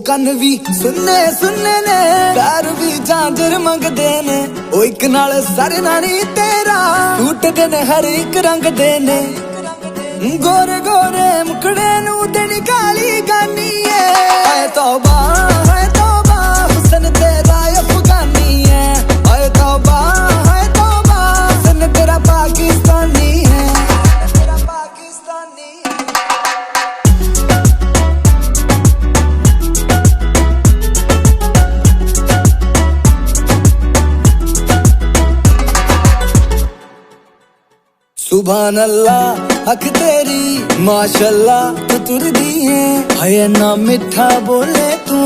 ਕੰਨ ਵੀ ਸੁਣਨੇ ਸੁਣਨੇ ਨੇ, ਪੈਰ ਵੀ ਝਾਂਜਰ ਮੰਗਦੇ ਨੇ। ਉਹ ਇੱਕ ਨਾਲ ਸਰਨਾ ਨੀ ਤੇਰਾ, ਟੁੱਟਦੇ ਨੇ ਹਰ ਇੱਕ ਰੰਗ ਦੇ ਨੇ। ਗੋਰੇ ਗੋਰੇ ਮੁਕੜੇ ਨੂੰ ਤੇ ਨਿਕਾਲੀ ਗਾਨੀ ਏ। ਹਾਏ ਤੌਬਾ ਹਾਏ ਤੌਬਾ, ਹੁਸਨ ਤੇਰਾ ਅਫਗਾਨੀ ਹੈ। ਹਾਏ ਤੌਬਾ ਹਾਏ ਤੌਬਾ, ਹੁਸਨ ਤੇਰਾ ਪਾਕਿਸਤਾਨੀ ਹੈ। ਤੇਰਾ ਪਾਕਿਸਤਾਨੀ ਹੈ। सुभान अल्लाह अख तेरी माशाअल्लाह तू तुरदी है। हाय ना मिठा बोले तू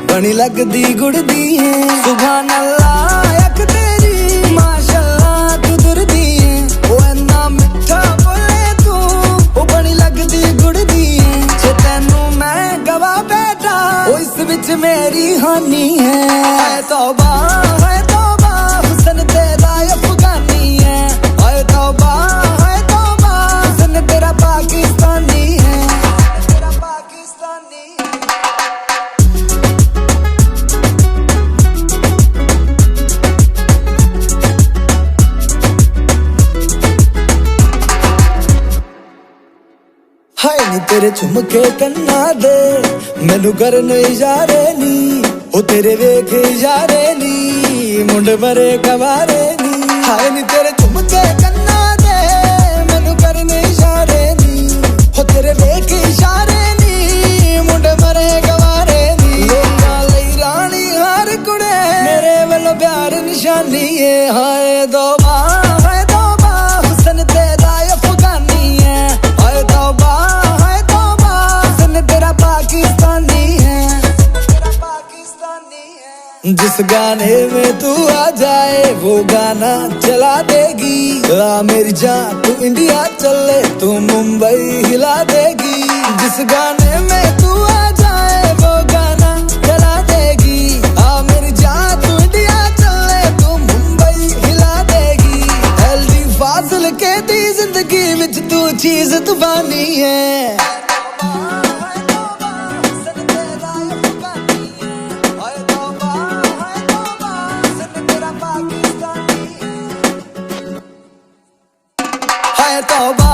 बनी लगदी गुड़दी है। सुभान अल्लाह अख तेरी माशाअल्लाह तू तुरदी है। ओ ना मिठा बोले तू ओ बनी लगदी गुड़दी है। जे तैनू मैं गवा बैठा ओ इस विच मेरी हानी है। हाय तौबा हाय तौबा, हुस्न तेरा अफगानी है। हाय तौबा पाकिस्तानी है। तेरा पाकिस्तानी है। हाय नी तेरे झुमके कन्ना दे मैनू करन इजारे नी। ओ तेरे वेख इजारे नी मुंड मरे कवारे नी। हाय नी तेरे झुमके कन्ना दे मैनू करन इजारे नी। हो तेरे वेख इशारे नी मुंडे मरे गवारे नी। लोकां लई रानी हर कुड़े मेरे वालों प्यार निशानी है। हाय तौबा हाय तौबा, हुस्न तेरा अफगानी है। हाय तौबा हाय तौबा, हुस्न तेरा पाकिस्तानी है। तेरा पाकिस्तानी है। जिस गाने में तू आ जाए वो गाना चला देगी। मेरी जान तू इंडिया चले तू मुंबई हिला देगी। जिस गाने में तू आ जाए वो गाना चला देगी। मेरी जान तू इंडिया चले तू मुंबई हिला देगी। एलडी फाजिल के दी जिंदगी विच तू चीज तूफानी है। हाय तौबा